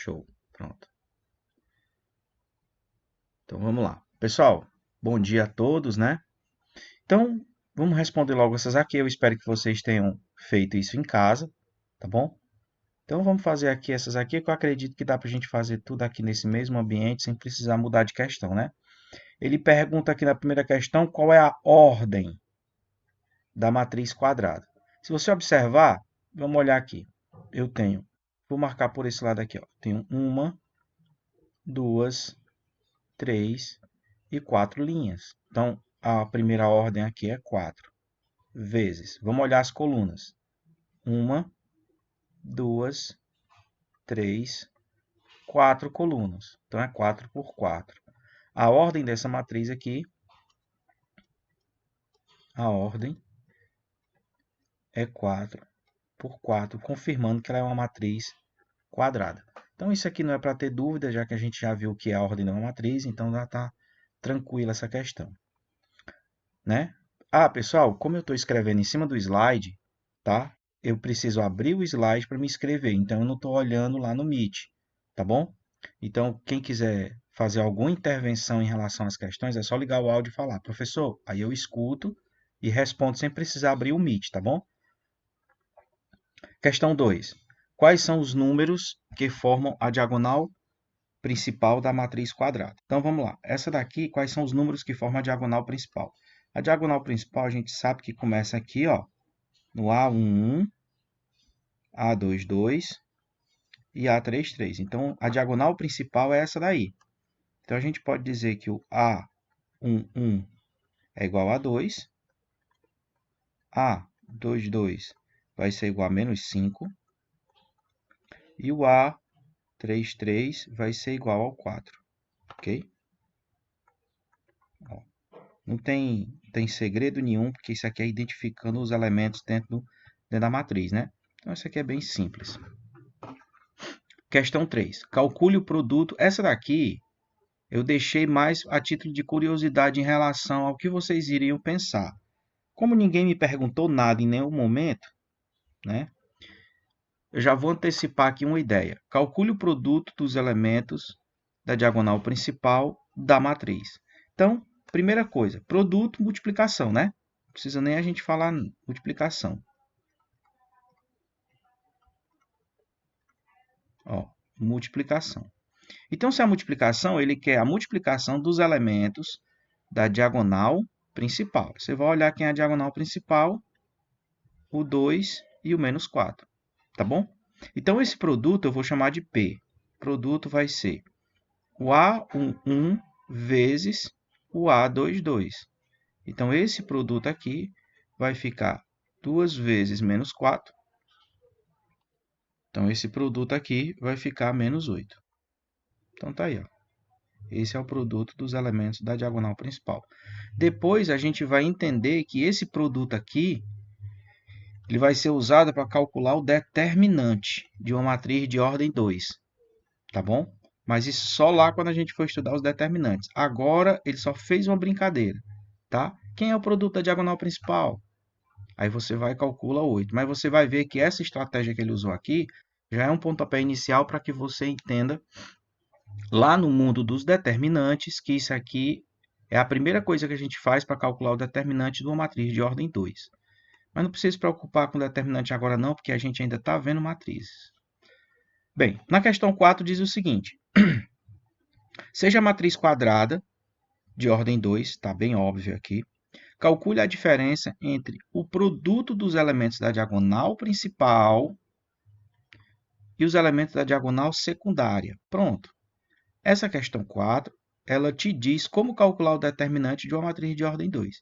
Show. Pronto. Então, vamos lá. Pessoal, bom dia a todos, né? Então, vamos responder logo essas aqui. Eu espero que vocês tenham feito isso em casa, tá bom? Então, vamos fazer aqui essas aqui, que eu acredito que dá para a gente fazer tudo aqui nesse mesmo ambiente, sem precisar mudar de questão, né? Ele pergunta aqui na primeira questão, qual é a ordem da matriz quadrada? Se você observar, vamos olhar aqui. Vou marcar por esse lado aqui, ó. Tenho 1, 2, 3 e 4 linhas. Então, a primeira ordem aqui é 4 vezes. Vamos olhar as colunas. 1, 2, 3, 4 colunas. Então, é 4 por 4. A ordem dessa matriz aqui, a ordem é 4 por 4, confirmando que ela é uma matriz quadrada. Então, isso aqui não é para ter dúvida, já que a gente já viu que é a ordem de uma matriz, então já está tranquila essa questão, né? Ah, pessoal, como eu estou escrevendo em cima do slide, tá? Eu preciso abrir o slide para me escrever, então eu não estou olhando lá no Meet, tá bom? Então, quem quiser fazer alguma intervenção em relação às questões, é só ligar o áudio e falar, professor, aí eu escuto e respondo sem precisar abrir o Meet, tá bom? Questão 2. Quais são os números que formam a diagonal principal da matriz quadrada? Então, vamos lá. Essa daqui, quais são os números que formam a diagonal principal? A diagonal principal, a gente sabe que começa aqui, ó, no A11, A22 e A33. Então, a diagonal principal é essa daí. Então, a gente pode dizer que o A11 é igual a 2, A22 vai ser igual a menos 5, e o A33 vai ser igual ao 4, ok? Ó, não tem segredo nenhum, porque isso aqui é identificando os elementos dentro da matriz, né? Então, isso aqui é bem simples. Questão 3. Calcule o produto. Essa daqui eu deixei mais a título de curiosidade em relação ao que vocês iriam pensar. Como ninguém me perguntou nada em nenhum momento, né? Eu já vou antecipar aqui uma ideia. Calcule o produto dos elementos da diagonal principal da matriz. Então, primeira coisa, produto, multiplicação, né? Não precisa nem a gente falar multiplicação. Ó, multiplicação. Então, se a multiplicação, ele quer a multiplicação dos elementos da diagonal principal. Você vai olhar quem é a diagonal principal, o 2 e o menos 4, tá bom? Então, esse produto eu vou chamar de P. Produto vai ser o A11 vezes o A22. Então, esse produto aqui vai ficar 2 vezes menos 4. Então, esse produto aqui vai ficar menos 8. Então, tá aí, ó. Esse é o produto dos elementos da diagonal principal. Depois, a gente vai entender que esse produto aqui ele vai ser usado para calcular o determinante de uma matriz de ordem 2. Tá bom? Mas isso só lá quando a gente for estudar os determinantes. Agora, ele só fez uma brincadeira. Tá? Quem é o produto da diagonal principal? Aí você vai e calcula 8. Mas você vai ver que essa estratégia que ele usou aqui já é um pontapé inicial para que você entenda lá no mundo dos determinantes, que isso aqui é a primeira coisa que a gente faz para calcular o determinante de uma matriz de ordem 2. Mas não precisa se preocupar com o determinante agora não, porque a gente ainda está vendo matrizes. Bem, na questão 4 diz o seguinte. Seja a matriz quadrada de ordem 2, está bem óbvio aqui. Calcule a diferença entre o produto dos elementos da diagonal principal e os elementos da diagonal secundária. Pronto. Essa questão 4, ela te diz como calcular o determinante de uma matriz de ordem 2.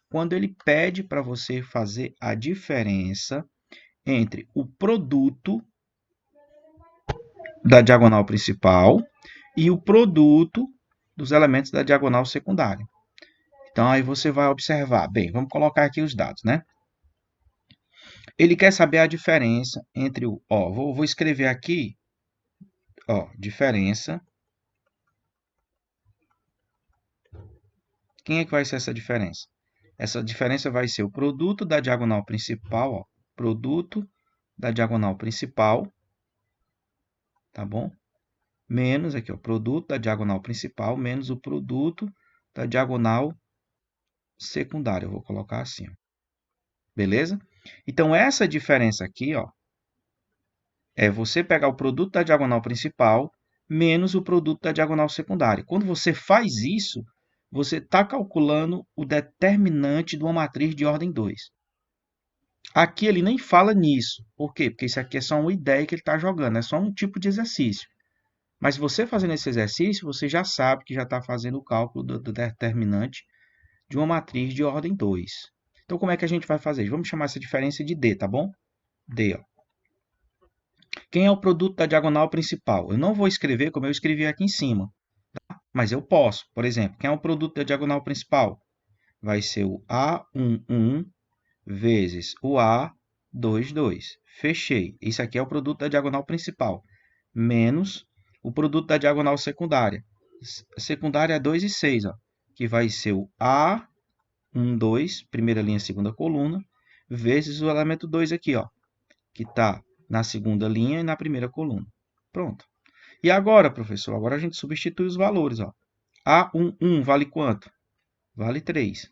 Quando ele pede para você fazer a diferença entre o produto da diagonal principal e o produto dos elementos da diagonal secundária. Então, aí você vai observar. Bem, vamos colocar aqui os dados, né? Ele quer saber a diferença entre o... Ó, vou escrever aqui, ó, diferença. Quem é que vai ser essa diferença? Essa diferença vai ser o produto da diagonal principal, ó, produto da diagonal principal, tá bom? menos aqui, ó, produto da diagonal principal menos o produto da diagonal secundária. Eu vou colocar assim, ó. Beleza? Então, essa diferença aqui, ó, é você pegar o produto da diagonal principal menos o produto da diagonal secundária. Quando você faz isso, você está calculando o determinante de uma matriz de ordem 2. Aqui ele nem fala nisso. Por quê? Porque isso aqui é só uma ideia que ele está jogando, é só um tipo de exercício. Mas você fazendo esse exercício, você já sabe que já está fazendo o cálculo do determinante de uma matriz de ordem 2. Então, como é que a gente vai fazer? Vamos chamar essa diferença de D, tá bom? D, ó. Quem é o produto da diagonal principal? Eu não vou escrever como eu escrevi aqui em cima, tá? Mas eu posso. Por exemplo, quem é o produto da diagonal principal? Vai ser o A11 vezes o A22. Fechei. Isso aqui é o produto da diagonal principal. Menos o produto da diagonal secundária. A secundária é 2 e 6, ó, que vai ser o A12, primeira linha, segunda coluna, vezes o elemento 2 aqui, ó, que está na segunda linha e na primeira coluna. Pronto. E agora, professor? Agora a gente substitui os valores. Ó. A11 vale quanto? Vale 3.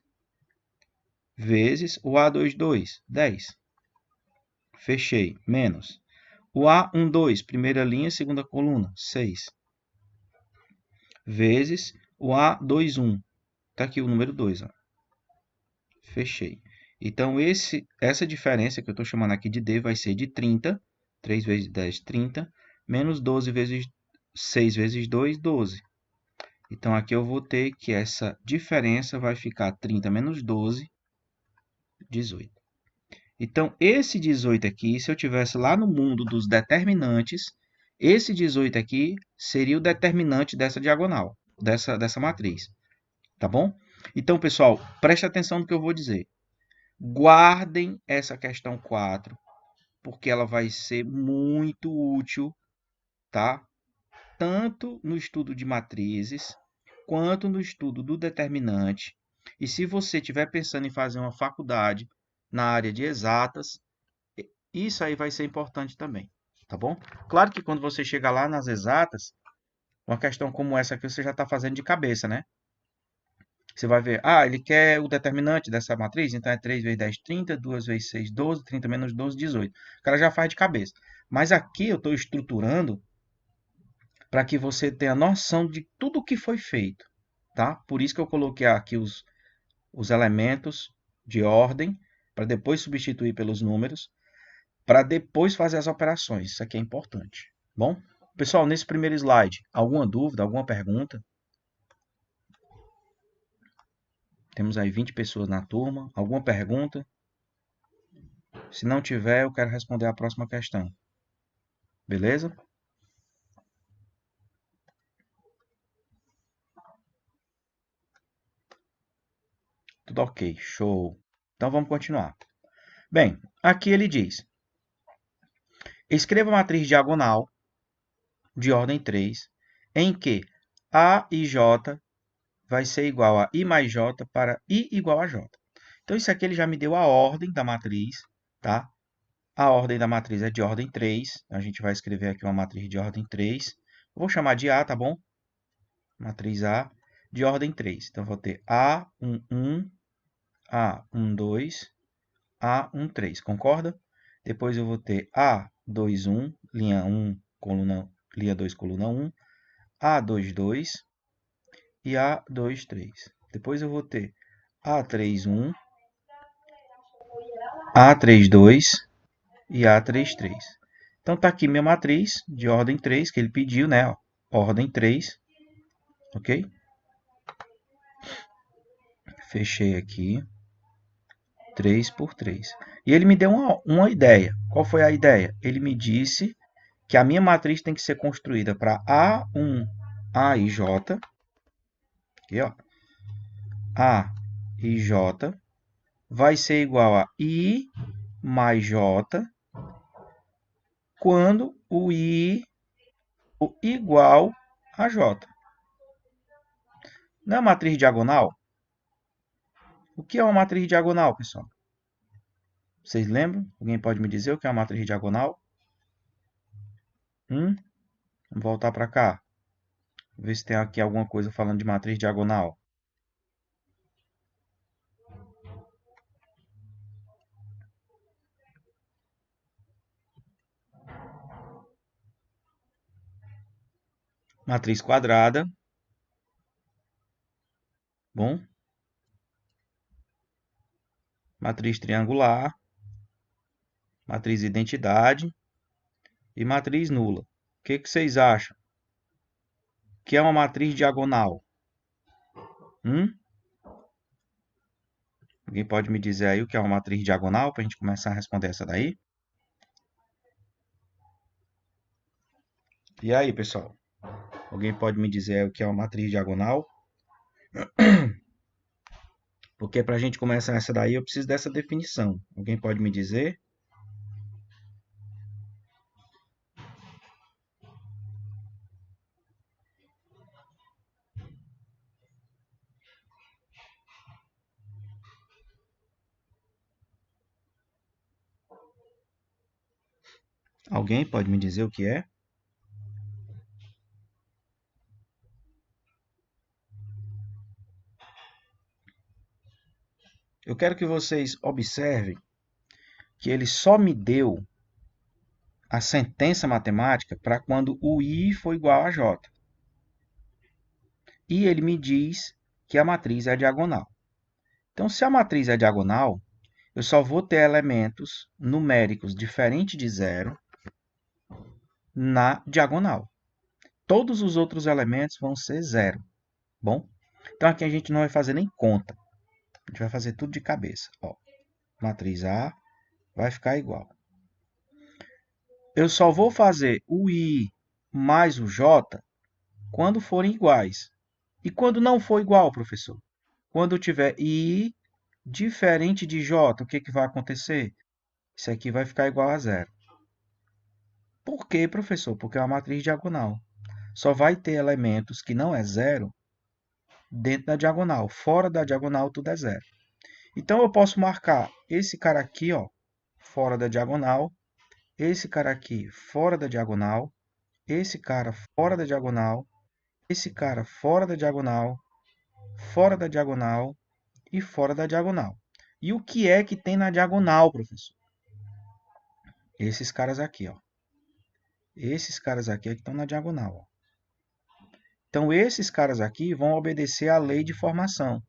Vezes o A22, 10. Fechei. Menos. O A12, primeira linha, segunda coluna, 6. Vezes o A21. Está aqui o número 2. Ó. Fechei. Então, essa diferença que eu estou chamando aqui de D vai ser de 30. 3 vezes 10, 30. Menos 12 vezes 6 vezes 2, 12. Então, aqui eu vou ter que essa diferença vai ficar 30 menos 12, 18. Então, esse 18 aqui, se eu tivesse lá no mundo dos determinantes, esse 18 aqui seria o determinante dessa diagonal, dessa matriz. Tá bom? Então, pessoal, preste atenção no que eu vou dizer. Guardem essa questão 4, porque ela vai ser muito útil, tá? Tanto no estudo de matrizes, quanto no estudo do determinante. E se você estiver pensando em fazer uma faculdade na área de exatas, isso aí vai ser importante também, tá bom? Claro que quando você chegar lá nas exatas, uma questão como essa aqui você já está fazendo de cabeça, né? Você vai ver, ele quer o determinante dessa matriz, então é 3 vezes 10, 30, 2 vezes 6, 12, 30 menos 12, 18. O cara já faz de cabeça. Mas aqui eu estou estruturando para que você tenha noção de tudo o que foi feito, tá? Por isso que eu coloquei aqui os elementos de ordem, para depois substituir pelos números, para depois fazer as operações. Isso aqui é importante. Bom, pessoal, nesse primeiro slide, alguma dúvida, alguma pergunta? Temos aí 20 pessoas na turma. Alguma pergunta? Se não tiver, eu quero responder a próxima questão. Beleza? Tudo ok, show. Então vamos continuar. Bem, aqui ele diz: escreva a matriz diagonal de ordem 3, em que A e J vai ser igual a I mais J para I igual a J. Então, isso aqui ele já me deu a ordem da matriz, tá? A ordem da matriz é de ordem 3. A gente vai escrever aqui uma matriz de ordem 3. Eu vou chamar de A, tá bom? Matriz A de ordem 3. Então, eu vou ter A11, A12, A13. Concorda? Depois eu vou ter A21, linha 1, coluna, linha 2, coluna 1, A22 e A23. Depois eu vou ter A31, A32 e A33. Então, está aqui minha matriz de ordem 3, que ele pediu, né? Ordem 3, ok? Fechei aqui, 3 por 3. E ele me deu uma ideia. Qual foi a ideia? Ele me disse que a minha matriz tem que ser construída para A1, A e J. Aqui, ó. A e J vai ser igual a I mais J quando o I for igual a J. Na matriz diagonal, o que é uma matriz diagonal, pessoal? Vocês lembram? Alguém pode me dizer o que é uma matriz diagonal? Vamos voltar para cá. Ver se tem aqui alguma coisa falando de matriz diagonal. Matriz quadrada. Bom. Matriz triangular. Matriz identidade. E matriz nula. O que vocês acham? Que é uma matriz diagonal? Alguém pode me dizer aí o que é uma matriz diagonal para a gente começar a responder essa daí? E aí, pessoal? Alguém pode me dizer aí o que é uma matriz diagonal? Porque para a gente começar essa daí, eu preciso dessa definição. Alguém pode me dizer? Alguém pode me dizer o que é? Eu quero que vocês observem que ele só me deu a sentença matemática para quando o I for igual a J. E ele me diz que a matriz é diagonal. Então, se a matriz é diagonal, eu só vou ter elementos numéricos diferentes de zero na diagonal. Todos os outros elementos vão ser zero. Bom? Então, aqui a gente não vai fazer nem conta. A gente vai fazer tudo de cabeça. Ó, matriz A vai ficar igual. Eu só vou fazer o I mais o J quando forem iguais. E quando não for igual, professor? Quando eu tiver I diferente de J, o que vai acontecer? Isso aqui vai ficar igual a zero. Por quê, professor? Porque é uma matriz diagonal. Só vai ter elementos que não é zero dentro da diagonal. Fora da diagonal, tudo é zero. Então, eu posso marcar esse cara aqui, ó, fora da diagonal, esse cara aqui fora da diagonal, esse cara fora da diagonal, esse cara fora da diagonal, fora da diagonal e fora da diagonal. E o que é que tem na diagonal, professor? Esses caras aqui, ó. Esses caras aqui é que estão na diagonal, ó. Então, esses caras aqui vão obedecer à lei de formação.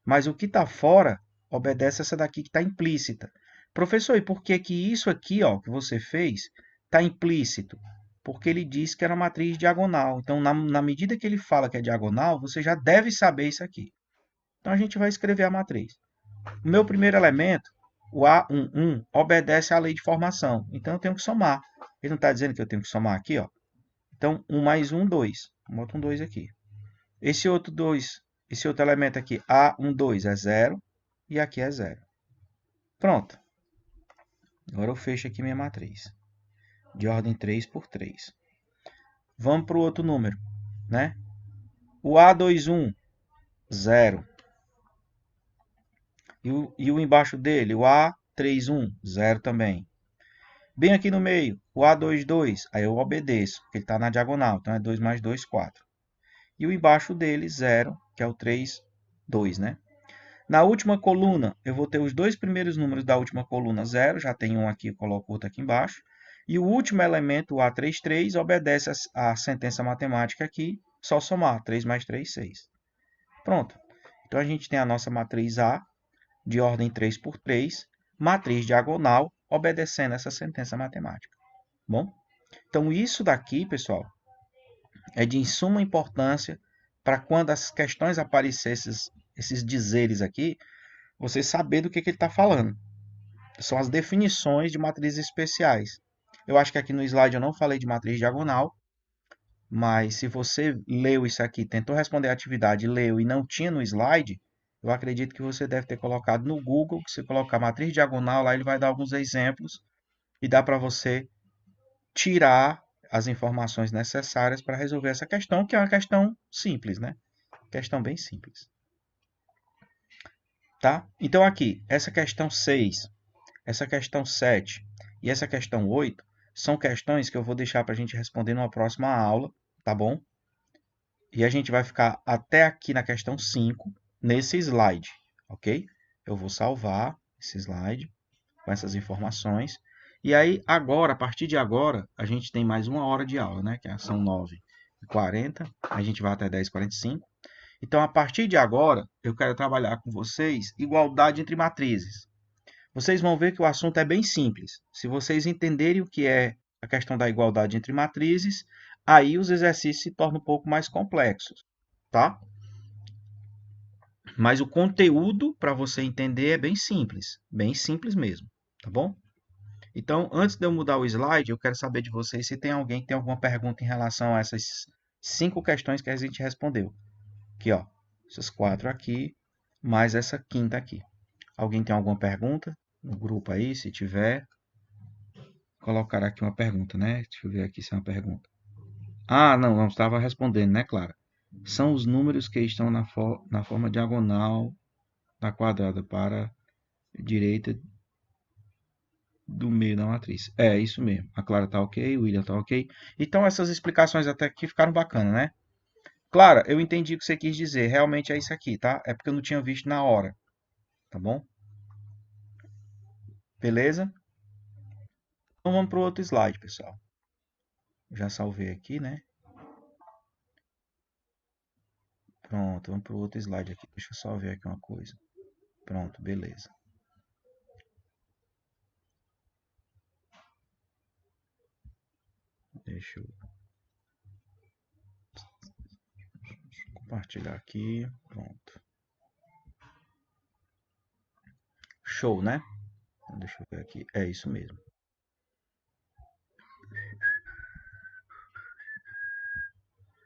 Mas o que está fora obedece essa daqui que está implícita. Professor, e por que que isso aqui, ó, que você fez, está implícito? Porque ele diz que era matriz diagonal. Então, na medida que ele fala que é diagonal, você já deve saber isso aqui. Então, a gente vai escrever a matriz. O meu primeiro elemento, o A11, obedece à lei de formação. Então, eu tenho que somar. Ele não está dizendo que eu tenho que somar aqui, ó. Então, 1 mais 1, 2. Bota um 2 aqui. Esse outro elemento aqui, A12, é 0. E aqui é 0. Pronto. Agora eu fecho aqui minha matriz. De ordem 3 por 3. Vamos para o outro número, né? O A21, 0. E o embaixo dele, o A31, 0 também. Bem aqui no meio, o A22, aí eu obedeço, porque ele está na diagonal. Então, é 2 mais 2, 4. E o embaixo dele, 0, que é o 3, 2, né? Na última coluna, eu vou ter os dois primeiros números da última coluna, 0. Já tem um aqui, eu coloco outro aqui embaixo. E o último elemento, o A33, obedece à sentença matemática aqui, só somar. 3 mais 3, 6. Pronto. Então, a gente tem a nossa matriz A, de ordem 3 por 3, matriz diagonal, obedecendo essa sentença matemática. Bom? Então, isso daqui, pessoal, é de suma importância para quando as questões aparecerem, esses dizeres aqui, você saber do que ele está falando. São as definições de matrizes especiais. Eu acho que aqui no slide eu não falei de matriz diagonal, mas se você leu isso aqui, tentou responder a atividade, leu e não tinha no slide, eu acredito que você deve ter colocado no Google, que se colocar matriz diagonal, lá ele vai dar alguns exemplos e dá para você tirar as informações necessárias para resolver essa questão, que é uma questão simples, né? Questão bem simples. Tá? Então aqui, essa questão 6, essa questão 7 e essa questão 8 são questões que eu vou deixar para a gente responder numa próxima aula, tá bom? E a gente vai ficar até aqui na questão 5, nesse slide, ok? Eu vou salvar esse slide com essas informações. E aí, agora, a partir de agora, a gente tem mais uma hora de aula, né? Que são 9h40, a gente vai até 10h45. Então, a partir de agora, eu quero trabalhar com vocês igualdade entre matrizes. Vocês vão ver que o assunto é bem simples. Se vocês entenderem o que é a questão da igualdade entre matrizes, aí os exercícios se tornam um pouco mais complexos, tá? Mas o conteúdo, para você entender, é bem simples mesmo, tá bom? Então, antes de eu mudar o slide, eu quero saber de vocês se tem alguém que tem alguma pergunta em relação a essas 5 questões que a gente respondeu. Aqui, ó, essas 4 aqui, mais essa quinta aqui. Alguém tem alguma pergunta no grupo aí? Se tiver, colocar aqui uma pergunta, né? Deixa eu ver aqui se é uma pergunta. Ah, não estava respondendo, né, Clara? São os números que estão na forma diagonal da quadrada para a direita do meio da matriz. É, isso mesmo. A Clara tá ok, o William tá ok. Então, essas explicações até aqui ficaram bacanas, né? Clara, eu entendi o que você quis dizer. Realmente é isso aqui, tá? É porque eu não tinha visto na hora. Tá bom? Beleza? Então, vamos para o outro slide, pessoal. Já salvei aqui, né? Pronto, vamos para o outro slide aqui. Deixa eu só ver aqui uma coisa. Pronto, beleza. Deixa eu compartilhar aqui. Pronto. Show, né? Deixa eu ver aqui. É isso mesmo.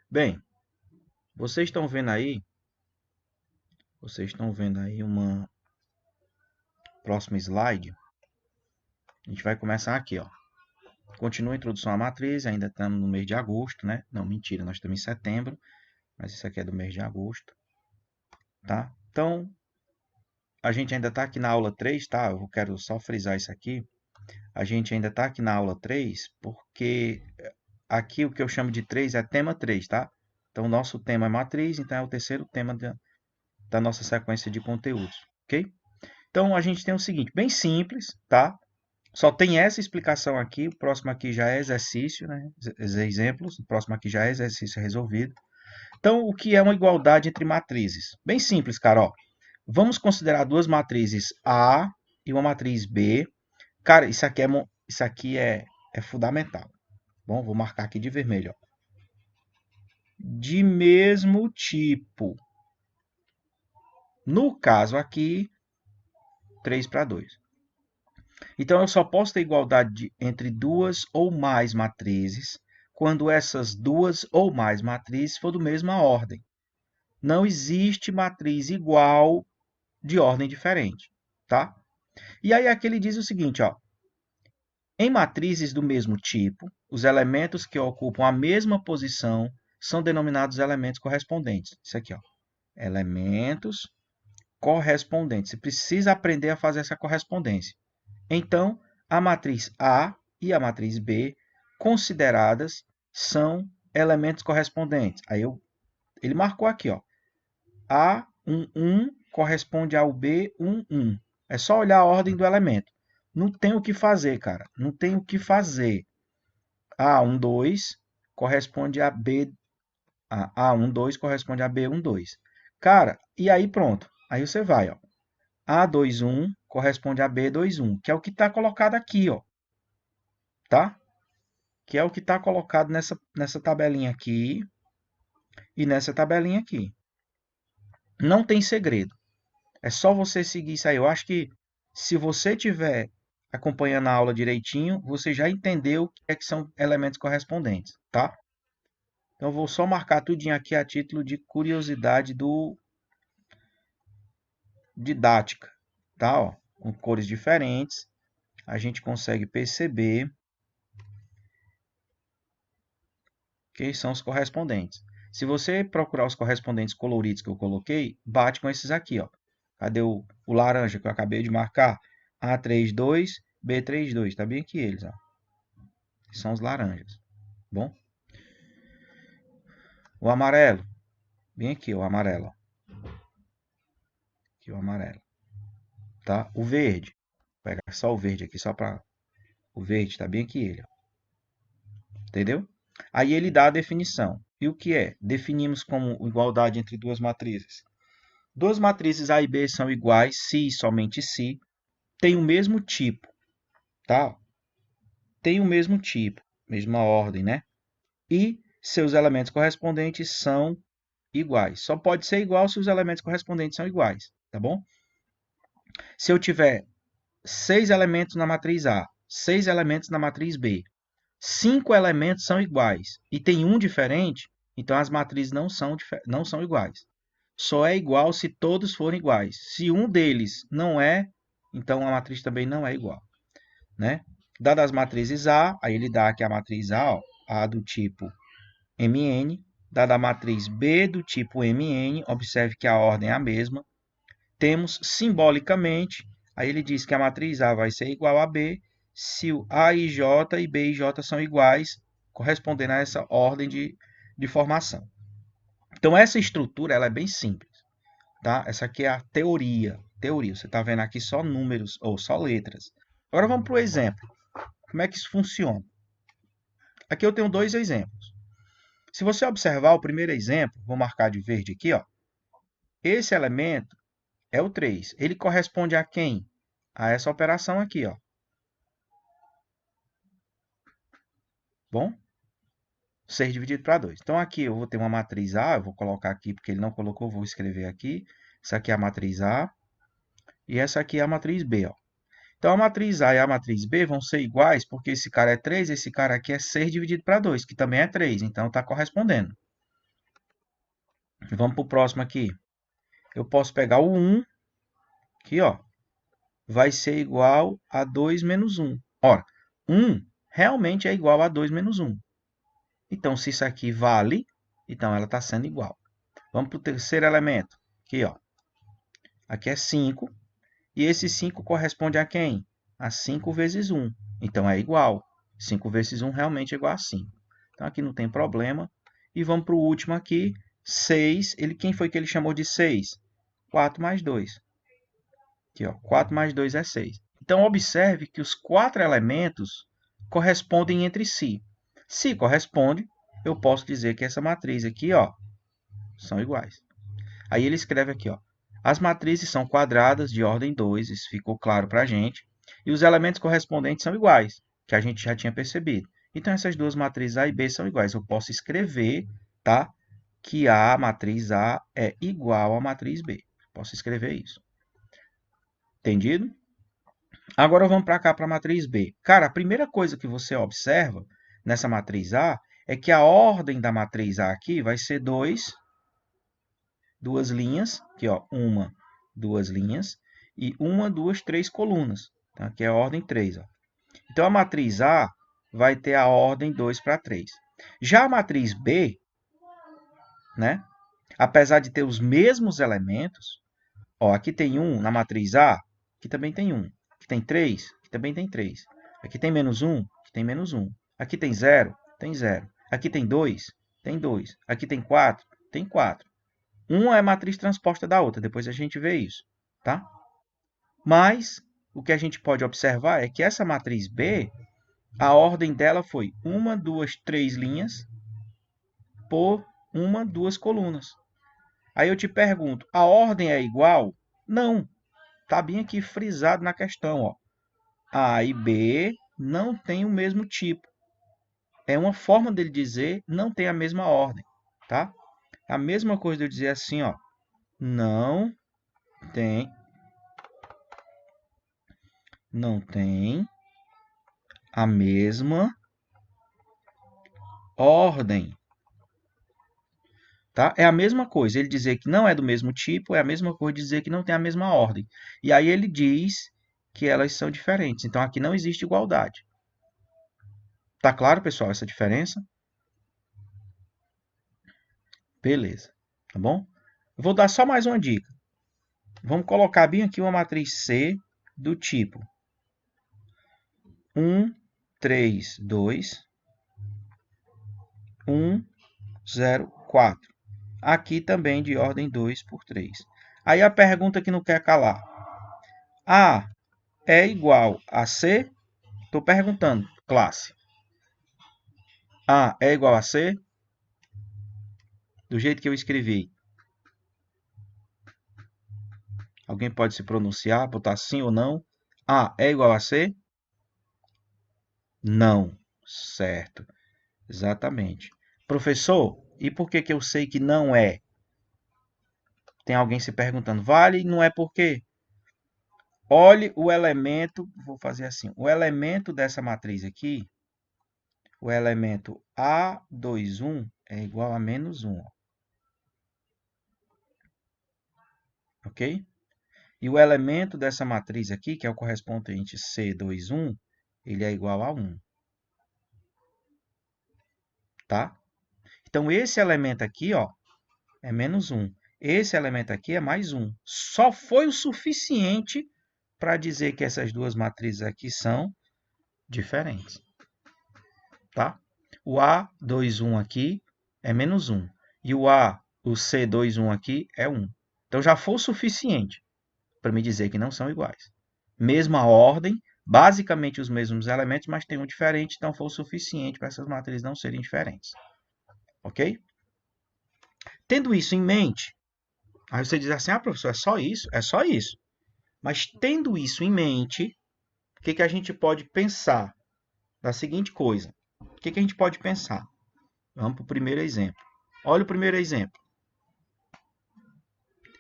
Bem, vocês estão vendo aí uma próxima slide. A gente vai começar aqui, ó. Continua a introdução à matriz, ainda estamos no mês de agosto, né? Não, mentira, nós estamos em setembro, mas isso aqui é do mês de agosto, tá? Então, a gente ainda está aqui na aula 3, tá? Eu quero só frisar isso aqui. A gente ainda está aqui na aula 3, porque aqui o que eu chamo de 3 é tema 3, tá? Então, o nosso tema é matriz, então é o terceiro tema da nossa sequência de conteúdos, ok? Então, a gente tem o seguinte, bem simples, tá? Só tem essa explicação aqui, o próximo aqui já é exercício, né? Exemplos, o próximo aqui já é exercício resolvido. Então, o que é uma igualdade entre matrizes? Bem simples, cara, ó. Vamos considerar duas matrizes A e uma matriz B. Cara, isso aqui é fundamental. Bom, vou marcar aqui de vermelho, ó. De mesmo tipo. No caso aqui, 3:2. Então, eu só posso ter igualdade entre duas ou mais matrizes quando essas duas ou mais matrizes for da mesma ordem. Não existe matriz igual de ordem diferente, tá? E aí aqui ele diz o seguinte, ó. Em matrizes do mesmo tipo, os elementos que ocupam a mesma posição são denominados elementos correspondentes. Isso aqui, ó. Elementos correspondentes. Você precisa aprender a fazer essa correspondência. Então, a matriz A e a matriz B, consideradas, são elementos correspondentes. Aí ele marcou aqui, ó. A11 corresponde ao B11. É só olhar a ordem do elemento. Não tem o que fazer, cara. Não tem o que fazer. A12 corresponde a B. A12 corresponde a B12. Cara, e aí pronto. Aí você vai, ó. A21 corresponde a B21, que é o que está colocado aqui, ó. Tá? Que é o que está colocado nessa tabelinha aqui e nessa tabelinha aqui. Não tem segredo. É só você seguir isso aí. Eu acho que se você tiver acompanhando a aula direitinho, você já entendeu o que é que são elementos correspondentes, tá? Então eu vou só marcar tudinho aqui a título de curiosidade do didática, tá? Ó, com cores diferentes, a gente consegue perceber quem são os correspondentes. Se você procurar os correspondentes coloridos que eu coloquei, bate com esses aqui, ó. Cadê o laranja que eu acabei de marcar? A32, B32, tá bem aqui eles, ó. São os laranjas, bom? O amarelo. Bem aqui, o amarelo. Aqui o amarelo. Tá? O verde. Vou pegar só o verde aqui, só para... O verde tá bem aqui ele. Entendeu? Aí ele dá a definição. E o que é? Definimos como igualdade entre duas matrizes. Duas matrizes A e B são iguais se e somente se tem o mesmo tipo, tá? Tem o mesmo tipo, mesma ordem, né? E seus elementos correspondentes são iguais. Só pode ser igual se os elementos correspondentes são iguais, tá bom? Se eu tiver 6 elementos na matriz A, 6 elementos na matriz B, 5 elementos são iguais e tem um diferente, então as matrizes não são iguais. Só é igual se todos forem iguais. Se um deles não é, então a matriz também não é igual, né? Dadas as matrizes A, aí ele dá aqui a matriz A, ó, A do tipo Mn, dada a matriz B do tipo Mn, observe que a ordem é a mesma. Temos simbolicamente, aí ele diz que a matriz A vai ser igual a B se o A e J e B e J são iguais, correspondendo a essa ordem de formação. Então, essa estrutura ela é bem simples. Tá? Essa aqui é a teoria. Teoria. Você está vendo aqui só números ou só letras. Agora vamos para o exemplo. Como é que isso funciona? Aqui eu tenho dois exemplos. Se você observar o primeiro exemplo, vou marcar de verde aqui, ó. Esse elemento é o 3. Ele corresponde a quem? A essa operação aqui, ó. Bom? 6 dividido para 2. Então, aqui eu vou ter uma matriz A, eu vou colocar aqui, porque ele não colocou, vou escrever aqui. Essa aqui é a matriz A. E essa aqui é a matriz B, ó. Então, a matriz A e a matriz B vão ser iguais, porque esse cara é 3, esse cara aqui é 6 dividido para 2, que também é 3. Então, está correspondendo. Vamos para o próximo aqui. Eu posso pegar o 1, aqui, ó. Vai ser igual a 2 menos 1. Ora, 1 realmente é igual a 2 menos 1. Então, se isso aqui vale, então ela está sendo igual. Vamos para o terceiro elemento. Aqui, ó. Aqui é 5. E esse 5 corresponde a quem? A 5 vezes 1. Então, é igual. 5 vezes 1 realmente é igual a 5. Então, aqui não tem problema. E vamos para o último aqui. 6. Quem foi que ele chamou de 6? 4 mais 2. Aqui, ó. 4 mais 2 é 6. Então, observe que os 4 elementos correspondem entre si. Se corresponde, eu posso dizer que essa matriz aqui, ó, são iguais. Aí ele escreve aqui, ó. As matrizes são quadradas de ordem 2, isso ficou claro para a gente. E os elementos correspondentes são iguais, que a gente já tinha percebido. Então, essas duas matrizes A e B são iguais. Eu posso escrever, tá? Que a matriz A é igual à matriz B. Posso escrever isso. Entendido? Agora vamos para cá, para a matriz B. Cara, a primeira coisa que você observa nessa matriz A é que a ordem da matriz A aqui vai ser duas linhas, aqui ó, uma, duas linhas, e uma, duas, três colunas. Então, aqui é a ordem 3. Ó. Então, a matriz A vai ter a ordem 2 para 3. Já a matriz B, né, apesar de ter os mesmos elementos, ó, aqui tem 1 na matriz A, aqui também tem 1. Aqui tem 3, aqui também tem 3. Aqui tem menos 1, aqui tem menos 1. Aqui tem 0, tem 0. Aqui tem 2, tem 2. Aqui tem 4, tem 4. Uma é matriz transposta da outra, depois a gente vê isso, tá? Mas o que a gente pode observar é que essa matriz B, a ordem dela foi 1, 2, 3 linhas por 1, 2 colunas. Aí eu te pergunto, a ordem é igual? Não, está bem aqui frisado na questão, ó. A e B não têm o mesmo tipo. É uma forma dele dizer não tem a mesma ordem, tá? A mesma coisa de eu dizer assim, ó, não tem a mesma ordem. Tá? É a mesma coisa. Ele dizer que não é do mesmo tipo é a mesma coisa dizer que não tem a mesma ordem. E aí ele diz que elas são diferentes. Então aqui não existe igualdade. Tá claro, pessoal, essa diferença? Beleza. Tá bom? Eu vou dar só mais uma dica. Vamos colocar bem aqui uma matriz C do tipo 1, 3, 2, 1, 0, 4. Aqui também de ordem 2 por 3. Aí a pergunta que não quer calar. A é igual a C? Estou perguntando, classe. A é igual a C? Do jeito que eu escrevi. Alguém pode se pronunciar, botar sim ou não? A é igual a C? Não. Certo. Exatamente. Professor, e por que que eu sei que não é? Tem alguém se perguntando, vale? Não é por quê? Olhe o elemento, vou fazer assim, o elemento dessa matriz aqui, o elemento A21 é igual a menos 1. Ok? E o elemento dessa matriz aqui, que é o correspondente C21, ele é igual a 1. Tá? Então, esse elemento aqui, ó, é menos 1. Esse elemento aqui é mais 1. Só foi o suficiente para dizer que essas duas matrizes aqui são diferentes. Tá? O A21 aqui é menos 1. E o C21 aqui é 1. Então, já foi o suficiente para me dizer que não são iguais. Mesma ordem, basicamente os mesmos elementos, mas tem um diferente, então foi o suficiente para essas matrizes não serem diferentes. Ok? Tendo isso em mente, aí você diz assim, professor, é só isso? É só isso. Mas tendo isso em mente, o que a gente pode pensar? Da seguinte coisa. O que a gente pode pensar? Vamos para o primeiro exemplo. Olha o primeiro exemplo.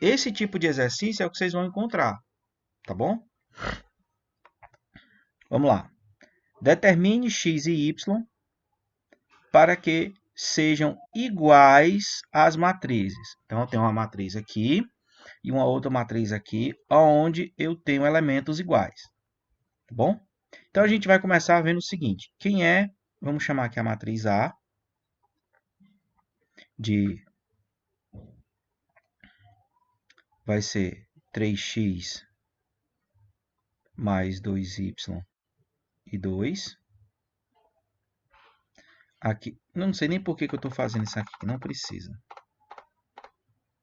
Esse tipo de exercício é o que vocês vão encontrar. Tá bom? Vamos lá. Determine x e y para que sejam iguais às matrizes. Então, eu tenho uma matriz aqui e uma outra matriz aqui, onde eu tenho elementos iguais. Tá bom? Então, a gente vai começar vendo o seguinte. Quem é, vamos chamar aqui a matriz A, vai ser 3x mais 2y e 2. Aqui, não sei nem por que eu estou fazendo isso aqui, não precisa.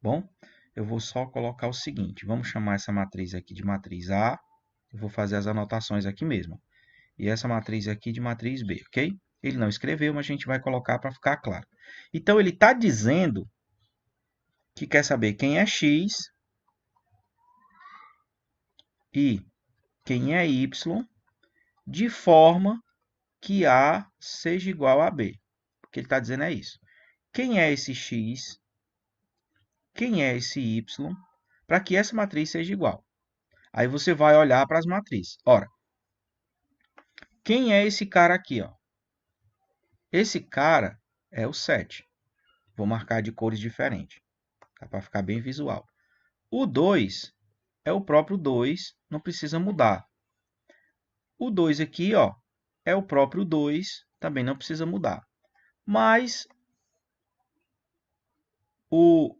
Bom, eu vou só colocar o seguinte, vamos chamar essa matriz aqui de matriz A, eu vou fazer as anotações aqui mesmo. E essa matriz aqui de matriz B, ok? Ele não escreveu, mas a gente vai colocar para ficar claro. Então, ele está dizendo que quer saber quem é x e quem é y, de forma que A seja igual a B. O que ele está dizendo é isso. Quem é esse x? Quem é esse y? Para que essa matriz seja igual. Aí você vai olhar para as matrizes. Ora, quem é esse cara aqui? Ó? Esse cara é o 7. Vou marcar de cores diferentes, tá? Para ficar bem visual. O 2 é o próprio 2, não precisa mudar. O 2 aqui, ó, é o próprio 2, também não precisa mudar. Mas o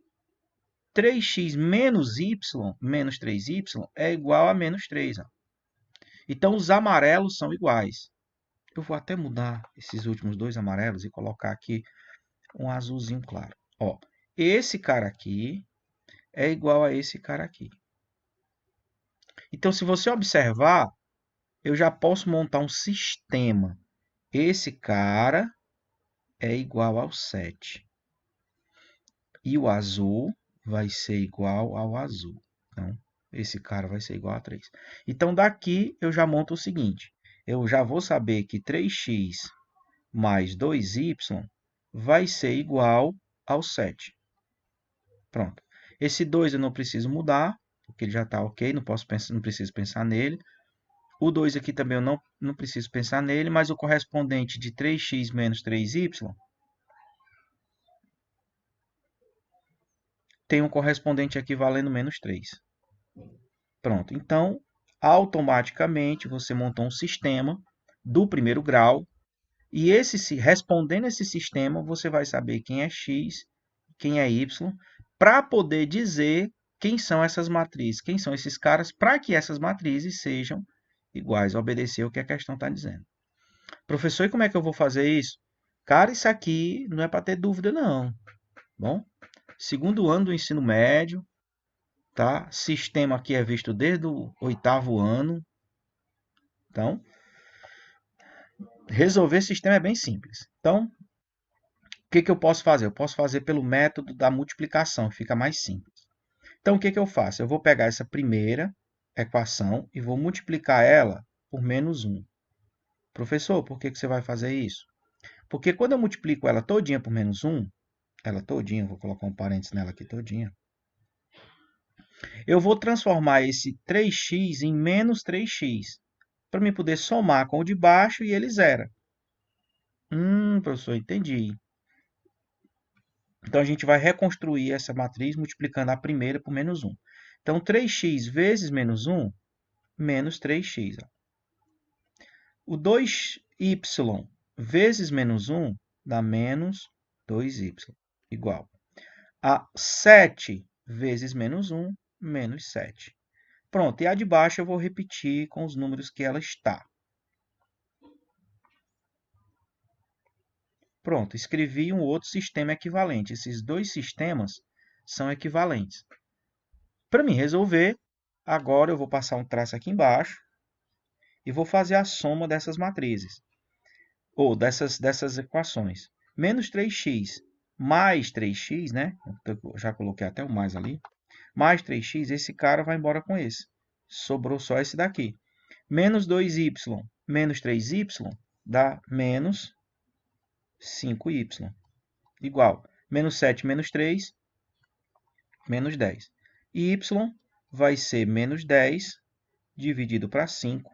3x menos y, menos 3y, é igual a menos 3. Ó. Então, os amarelos são iguais. Eu vou até mudar esses últimos dois amarelos e colocar aqui um azulzinho claro. Ó, esse cara aqui é igual a esse cara aqui. Então, se você observar, eu já posso montar um sistema. Esse cara é igual ao 7. E o azul vai ser igual ao azul. Então, esse cara vai ser igual a 3. Então, daqui eu já monto o seguinte. Eu já vou saber que 3x mais 2y vai ser igual ao 7. Pronto. Esse 2 eu não preciso mudar, porque ele já está ok, não preciso pensar nele. O 2 aqui também eu não preciso pensar nele, mas o correspondente de 3x menos 3y tem um correspondente aqui valendo menos 3. Pronto. Então, automaticamente, você montou um sistema do primeiro grau e respondendo esse sistema, você vai saber quem é x, quem é y, para poder dizer quem são essas matrizes, quem são esses caras, para que essas matrizes sejam iguais, obedecer o que a questão está dizendo. Professor, e como é que eu vou fazer isso? Cara, isso aqui não é para ter dúvida, não. Bom, segundo ano do ensino médio, tá? Sistema aqui é visto desde o 8º ano. Então, resolver sistema é bem simples. Então, o que eu posso fazer? Eu posso fazer pelo método da multiplicação, que fica mais simples. Então, o que eu faço? Eu vou pegar essa primeira equação e vou multiplicar ela por menos 1. Professor, por que você vai fazer isso? Porque quando eu multiplico ela todinha por menos 1, ela todinha, vou colocar um parênteses nela aqui todinha, eu vou transformar esse 3x em menos 3x, para me poder somar com o de baixo e ele zera. Professor, entendi. Então, a gente vai reconstruir essa matriz multiplicando a primeira por menos 1. Então, 3x vezes menos 1, menos 3x. O 2y vezes menos 1 dá menos 2y, igual a 7 vezes menos 1, menos 7. Pronto, e a de baixo eu vou repetir com os números que ela está. Pronto, escrevi um outro sistema equivalente. Esses dois sistemas são equivalentes. Para me resolver, agora eu vou passar um traço aqui embaixo e vou fazer a soma dessas matrizes, ou dessas equações. Menos 3x mais 3x, né? Eu já coloquei até o mais ali. Mais 3x, esse cara vai embora com esse. Sobrou só esse daqui. Menos 2y menos 3y dá menos 5y. Igual. Menos 7 menos 3, menos 10. E y vai ser menos 10 dividido para 5.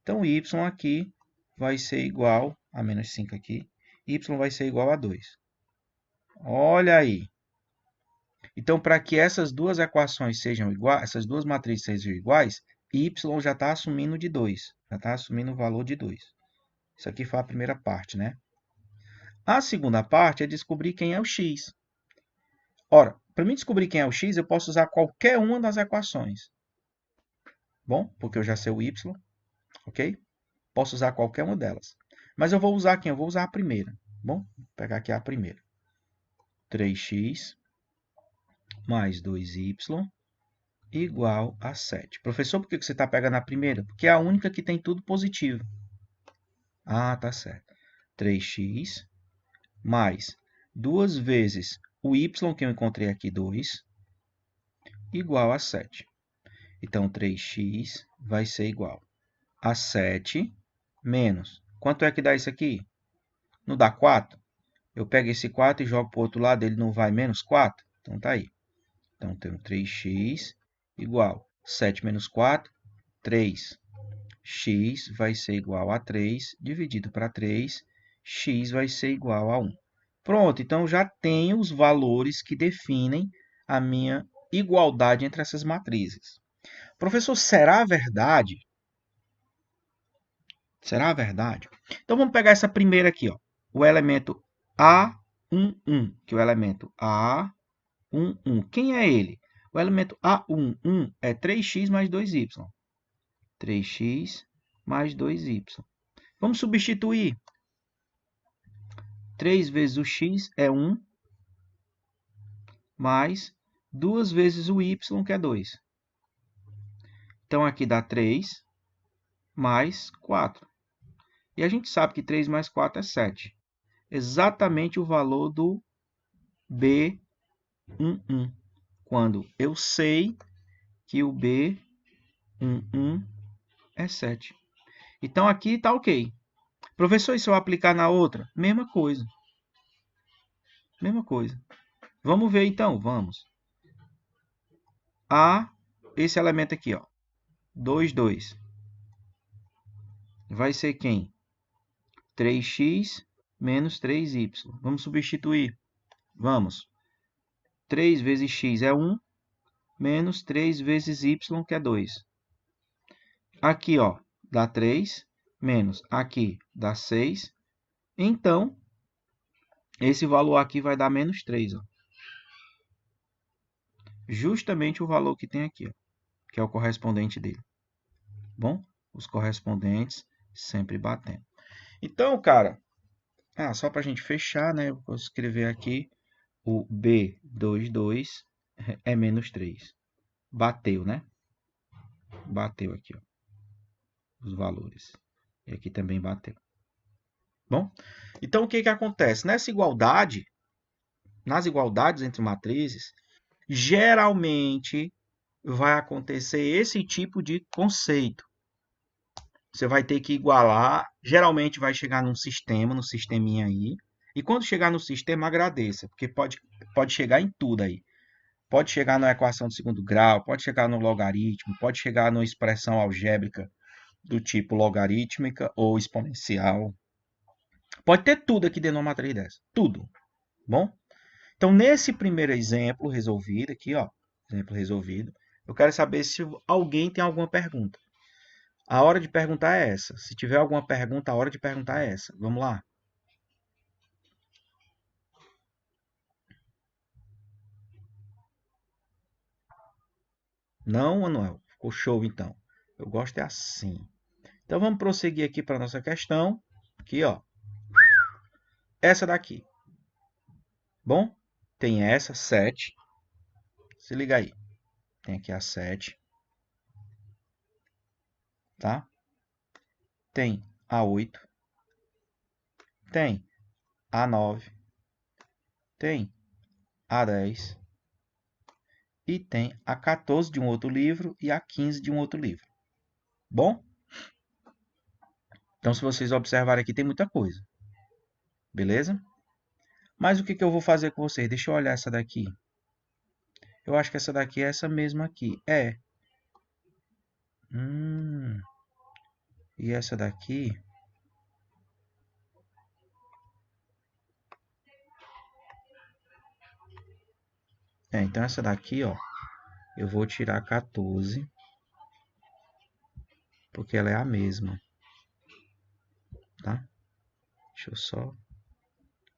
Então, y aqui vai ser igual a menos 5 aqui. Y vai ser igual a 2. Olha aí. Então, para que essas duas equações sejam iguais, essas duas matrizes sejam iguais, y já está assumindo de 2. Já está assumindo o valor de 2. Isso aqui foi a primeira parte, né? A segunda parte é descobrir quem é o x. Ora, para mim descobrir quem é o x, eu posso usar qualquer uma das equações. Bom, porque eu já sei o y, ok? Posso usar qualquer uma delas. Mas eu vou usar quem? Eu vou usar a primeira. Bom, vou pegar aqui a primeira. 3x mais 2y igual a 7. Professor, por que você está pegando a primeira? Porque é a única que tem tudo positivo. Ah, tá certo. 3x mais 2 vezes o y que eu encontrei aqui, 2, igual a 7. Então, 3x vai ser igual a 7 menos... Quanto é que dá isso aqui? Não dá 4? Eu pego esse 4 e jogo para o outro lado, ele não vai menos 4? Então, tá aí. Então, temos 3x igual 7 menos 4, 3. X vai ser igual a 3, dividido para 3, x vai ser igual a 1. Pronto, então já tenho os valores que definem a minha igualdade entre essas matrizes. Professor, será verdade? Será verdade? Então vamos pegar essa primeira aqui, ó, o elemento A11, que é o elemento A11. Quem é ele? O elemento A11 é 3x mais 2y. 3x mais 2y. Vamos substituir. 3 vezes o x é 1, mais 2 vezes o y, que é 2. Então, aqui dá 3 mais 4. E a gente sabe que 3 mais 4 é 7. Exatamente o valor do B11, quando eu sei que o B11 é 7. Então, aqui está ok. Professor, e se eu aplicar na outra? Mesma coisa. Mesma coisa. Vamos ver então, vamos. Esse elemento aqui, ó, 2, 2. Vai ser quem? 3x menos 3y. Vamos substituir. Vamos. 3 vezes x é 1, menos 3 vezes y, que é 2. Aqui, ó, dá 3, menos aqui dá 6. Então, esse valor aqui vai dar menos 3, ó. Justamente o valor que tem aqui, ó, que é o correspondente dele. Bom, os correspondentes sempre batendo. Então, cara, só para a gente fechar, né? Eu vou escrever aqui o B22 é menos 3. Bateu, né? Bateu aqui, ó, os valores. E aqui também bateu. Bom, então o que que acontece? Nessa igualdade, nas igualdades entre matrizes, geralmente vai acontecer esse tipo de conceito. Você vai ter que igualar, geralmente vai chegar num sistema, no sisteminha aí. E quando chegar no sistema, agradeça, porque pode chegar em tudo aí. Pode chegar na equação de segundo grau, pode chegar no logaritmo, pode chegar numa expressão algébrica do tipo logarítmica ou exponencial. Pode ter tudo aqui dentro de uma matriz dessa. Tudo. Bom? Então, nesse primeiro exemplo resolvido aqui, ó, exemplo resolvido, eu quero saber se alguém tem alguma pergunta. A hora de perguntar é essa. Se tiver alguma pergunta, a hora de perguntar é essa. Vamos lá. Não, Manuel? Ficou show, então. Eu gosto é assim. Então, vamos prosseguir aqui para a nossa questão. Aqui, ó. Essa daqui. Bom, tem essa, 7. Se liga aí. Tem aqui a 7. Tá? Tem a 8. Tem a 9. Tem a 10. E tem a 14 de um outro livro e a 15 de um outro livro. Bom? Então, se vocês observarem aqui, tem muita coisa. Beleza? Mas o que eu vou fazer com vocês? Deixa eu olhar essa daqui. Eu acho que essa daqui é essa mesma aqui. É. E essa daqui... então essa daqui, ó, eu vou tirar 14, porque ela é a mesma, tá? Deixa eu só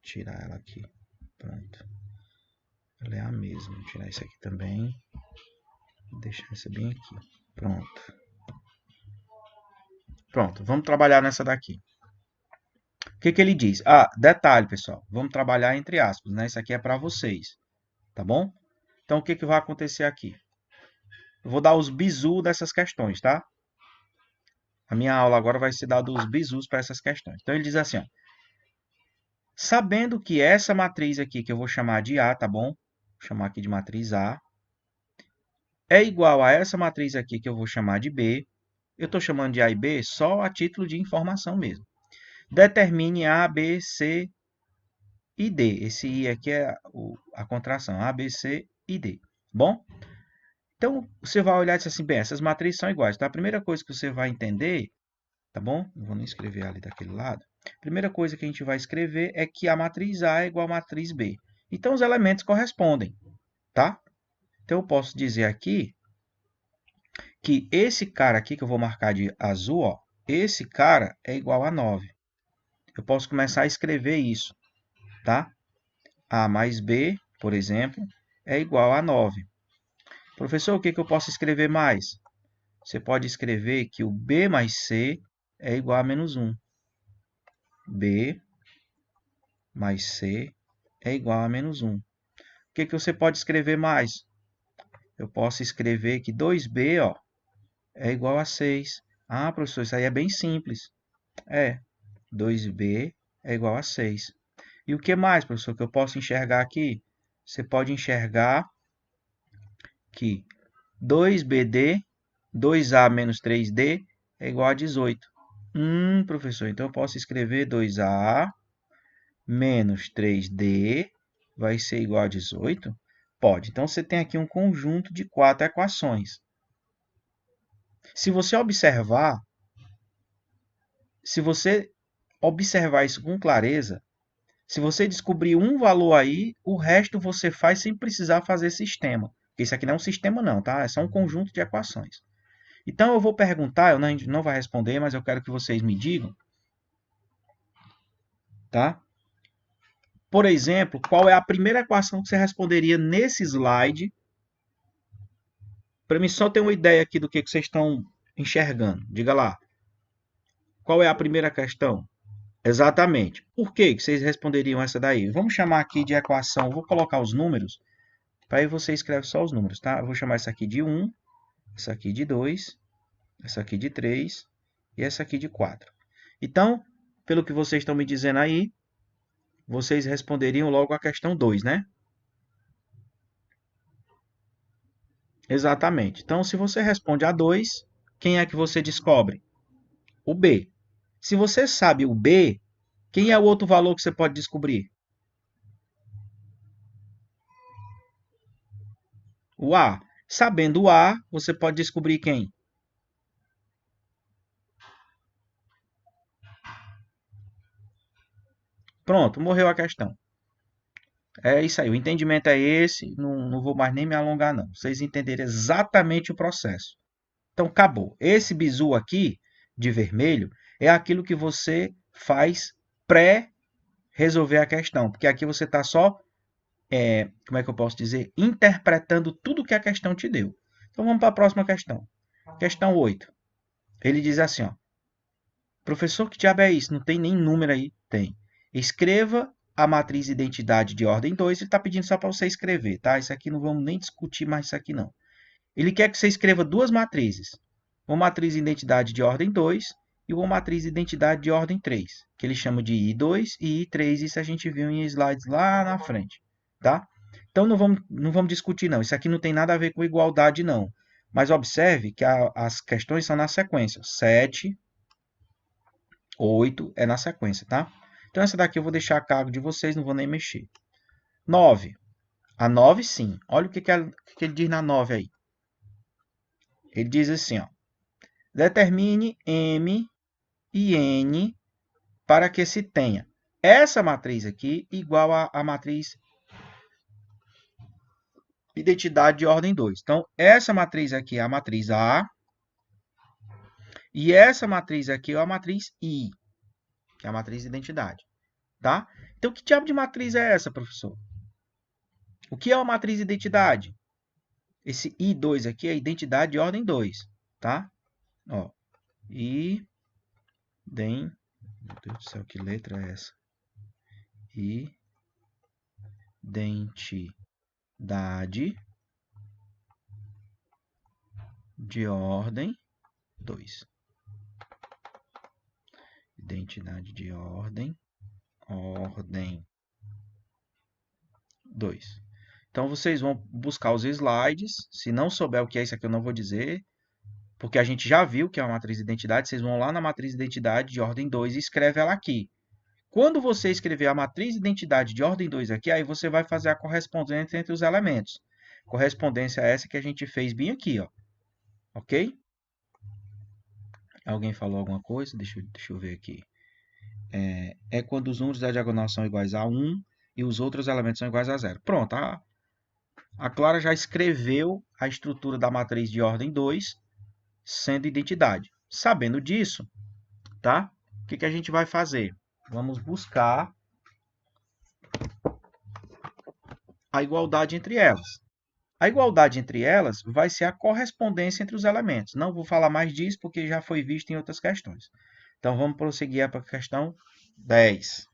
tirar ela aqui. Pronto. Ela é a mesma. Vou tirar isso aqui também. Vou deixar essa bem aqui. Pronto. Pronto, vamos trabalhar nessa daqui. O que que ele diz? Ah, detalhe, pessoal. Vamos trabalhar entre aspas, né? Isso aqui é para vocês, tá bom? Então, o que que vai acontecer aqui? Eu vou dar os bizus dessas questões, tá? A minha aula agora vai ser dada os bizus para essas questões. Então, ele diz assim, ó. Sabendo que essa matriz aqui, que eu vou chamar de A, tá bom? Vou chamar aqui de matriz A, é igual a essa matriz aqui, que eu vou chamar de B. Eu estou chamando de A e B só a título de informação mesmo. Determine A, B, C e D. Esse I aqui é a contração, A, B, C e D. Bom? Então, você vai olhar e dizer assim, bem, essas matrizes são iguais. Então, a primeira coisa que você vai entender, tá bom? Não vou nem escrever ali daquele lado. A primeira coisa que a gente vai escrever é que a matriz A é igual à matriz B. Então, os elementos correspondem, tá? Então, eu posso dizer aqui que esse cara aqui, que eu vou marcar de azul, ó, esse cara é igual a 9. Eu posso começar a escrever isso, tá? A mais B, por exemplo, é igual a 9. Professor, o que eu posso escrever mais? Você pode escrever que o B mais C é igual a menos 1. B mais C é igual a menos 1. O que você pode escrever mais? Eu posso escrever que 2B, ó, é igual a 6. Ah, professor, isso aí é bem simples. É, 2B é igual a 6. E o que mais, professor, que eu posso enxergar aqui? Você pode enxergar que 2BD, 2A menos 3D é igual a 18. Professor, então eu posso escrever 2A menos 3D vai ser igual a 18? Pode. Então, você tem aqui um conjunto de 4 equações. Se você observar isso com clareza, se você descobrir um valor aí, o resto você faz sem precisar fazer sistema. Porque isso aqui não é um sistema não, tá? É só um conjunto de equações. Então, eu vou perguntar, a gente não vai responder, mas eu quero que vocês me digam, tá? Por exemplo, qual é a primeira equação que você responderia nesse slide? Para mim só ter uma ideia aqui do que vocês estão enxergando. Diga lá. Qual é a primeira questão? Exatamente. Por que que vocês responderiam essa daí? Vamos chamar aqui de equação, vou colocar os números, para aí você escreve só os números, tá? Eu vou chamar essa aqui de 1, essa aqui de 2, essa aqui de 3 e essa aqui de 4. Então, pelo que vocês estão me dizendo aí, vocês responderiam logo a questão 2, né? Exatamente. Então, se você responde a 2, quem é que você descobre? O B. Se você sabe o B, quem é o outro valor que você pode descobrir? O A. Sabendo o A, você pode descobrir quem? Pronto, morreu a questão. É isso aí, o entendimento é esse, não vou mais nem me alongar não. Vocês entenderam exatamente o processo. Então, acabou. Esse bizu aqui, de vermelho, é aquilo que você faz pré-resolver a questão. Porque aqui você está só, como é que eu posso dizer? Interpretando tudo que a questão te deu. Então, vamos para a próxima questão. Questão 8. Ele diz assim, ó. Professor, que diabo é isso? Não tem nem número aí? Tem. Escreva a matriz identidade de ordem 2. Ele está pedindo só para você escrever, tá? Isso aqui não vamos nem discutir mais isso aqui, não. Ele quer que você escreva duas matrizes. Uma matriz identidade de ordem 2 e uma matriz identidade de ordem 3, que ele chama de I2 e I3. Isso a gente viu em slides lá na frente, tá? Então não vamos discutir, não. Isso aqui não tem nada a ver com igualdade, não. Mas observe que as questões são na sequência. 7, 8 é na sequência, tá? Então essa daqui eu vou deixar a cargo de vocês, não vou nem mexer. 9. A 9, sim. Olha o que ele diz na 9 aí. Ele diz assim, ó. Determine M e N para que se tenha essa matriz aqui igual à matriz identidade de ordem 2. Então, essa matriz aqui é a matriz A e essa matriz aqui é a matriz I, que é a matriz identidade, tá? Então, que diabo de matriz é essa, professor? O que é uma matriz identidade? Esse I2 aqui é a identidade de ordem 2, tá? Ó, meu Deus do céu, que letra é essa? Identidade de ordem 2. Identidade de ordem 2. Então, vocês vão buscar os slides. Se não souber o que é isso aqui, eu não vou dizer. Porque a gente já viu que é uma matriz de identidade. Vocês vão lá na matriz de identidade de ordem 2 e escreve ela aqui. Quando você escrever a matriz de identidade de ordem 2 aqui, aí você vai fazer a correspondência entre os elementos. Correspondência essa que a gente fez bem aqui, ó. Ok? Alguém falou alguma coisa? Deixa eu ver aqui. É quando os números da diagonal são iguais a 1 e os outros elementos são iguais a 0. Pronto, a Clara já escreveu a estrutura da matriz de ordem 2, sendo identidade. Sabendo disso, tá? O que a gente vai fazer? Vamos buscar a igualdade entre elas. A igualdade entre elas vai ser a correspondência entre os elementos. Não vou falar mais disso porque já foi visto em outras questões. Então, vamos prosseguir para a questão 10.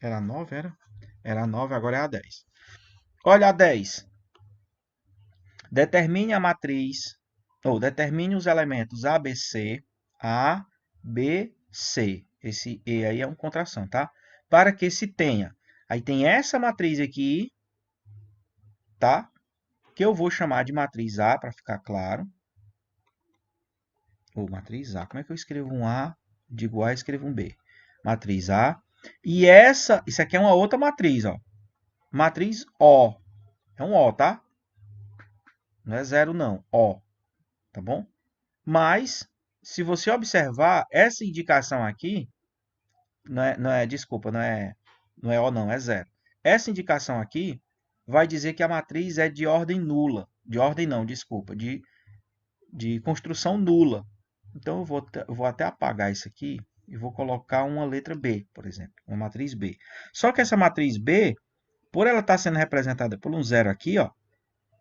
Era 9, era? Era 9, agora é a 10. Olha a 10. Determine a matriz, ou determine os elementos ABC, A, B, C. Esse E aí é uma contração, tá? Para que se tenha. Aí tem essa matriz aqui, tá? Que eu vou chamar de matriz A, para ficar claro. Ou matriz A. Como é que eu escrevo um A? Digo A e escrevo um B. Matriz A. E isso aqui é uma outra matriz, ó. Matriz O. É um O, tá? Não é zero, não. O. Tá bom? Mas, se você observar, essa indicação aqui, desculpa, não é O não, é zero. Essa indicação aqui vai dizer que a matriz é de ordem nula. De ordem não, desculpa, de construção nula. Então, eu vou até apagar isso aqui e vou colocar uma letra B, por exemplo, uma matriz B. Só que essa matriz B, por ela estar sendo representada por um zero aqui, ó,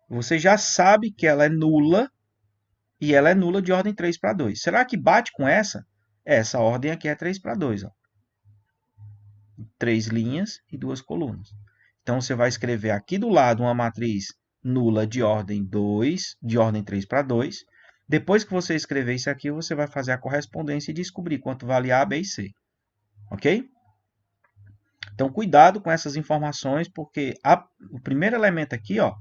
você já sabe que ela é nula e ela é nula de ordem 3 para 2. Será que bate com essa? Essa ordem aqui é 3 para 2. Ó. 3 linhas e 2 colunas. Então, você vai escrever aqui do lado uma matriz nula de ordem 2, de ordem 3 para 2. Depois que você escrever isso aqui, você vai fazer a correspondência e descobrir quanto vale A, B e C. Ok? Então, cuidado com essas informações, porque o primeiro elemento aqui, ó,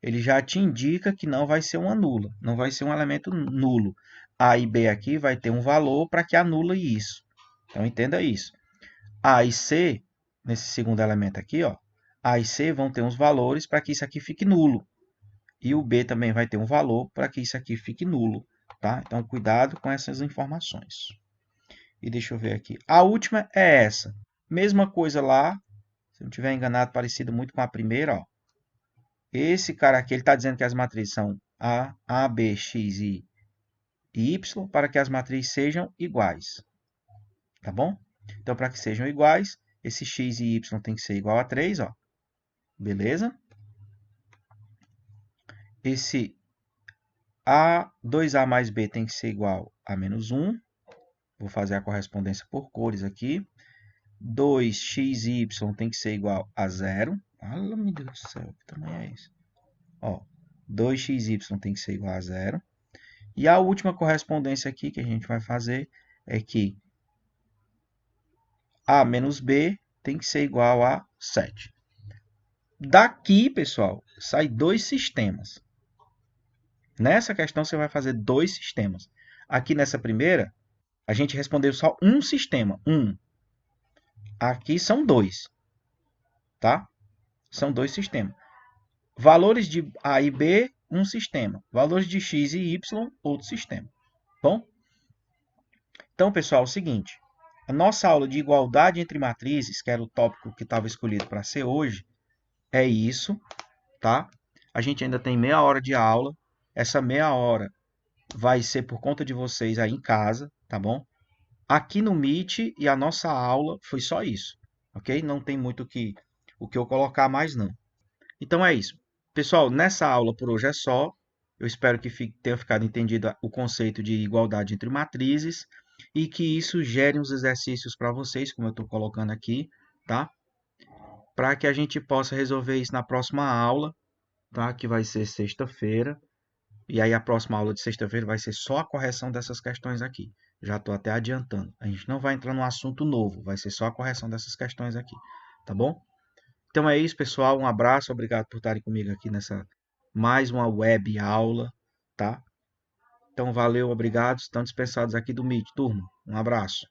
ele já te indica que não vai ser uma nula, não vai ser um elemento nulo. A e B aqui vai ter um valor para que anule isso. Então, entenda isso. A e C, nesse segundo elemento aqui, ó, A e C vão ter uns valores para que isso aqui fique nulo. E o B também vai ter um valor para que isso aqui fique nulo. Tá? Então, cuidado com essas informações. E deixa eu ver aqui. A última é essa. Mesma coisa lá, se não estiver enganado, parecido muito com a primeira. Ó. Esse cara aqui, ele está dizendo que as matrizes são A, B, X e Y, para que as matrizes sejam iguais. Tá bom? Então, para que sejam iguais, esse X e Y tem que ser igual a 3, ó. Beleza? Esse A, 2A mais B tem que ser igual a menos 1. Vou fazer a correspondência por cores aqui. 2x e y tem que ser igual a 0. Meu Deus do céu, que tamanho é esse? Ó, 2xy tem que ser igual a 0. E a última correspondência aqui que a gente vai fazer é que a menos b tem que ser igual a 7. Daqui, pessoal, sai dois sistemas. Nessa questão, você vai fazer dois sistemas. Aqui nessa primeira, a gente respondeu só um sistema. Aqui são dois. Tá? São dois sistemas. Valores de A e B, um sistema. Valores de X e Y, outro sistema. Bom? Então, pessoal, é o seguinte. A nossa aula de igualdade entre matrizes, que era o tópico que estava escolhido para ser hoje, é isso, tá? A gente ainda tem meia hora de aula. Essa meia hora vai ser por conta de vocês aí em casa, tá bom? Aqui no Meet e a nossa aula foi só isso, ok? Não tem muito o que eu colocar mais, não. Então é isso. Pessoal, nessa aula por hoje é só. Eu espero que tenha ficado entendido o conceito de igualdade entre matrizes e que isso gere uns exercícios para vocês, como eu estou colocando aqui, tá? Para que a gente possa resolver isso na próxima aula, tá? Que vai ser sexta-feira. E aí a próxima aula de sexta-feira vai ser só a correção dessas questões aqui. Já estou até adiantando. A gente não vai entrar num assunto novo, vai ser só a correção dessas questões aqui, tá bom? Então é isso, pessoal. Um abraço, obrigado por estarem comigo aqui nessa mais uma web aula, tá? Então valeu, obrigado. Estão dispensados aqui do Meet, turma. Um abraço.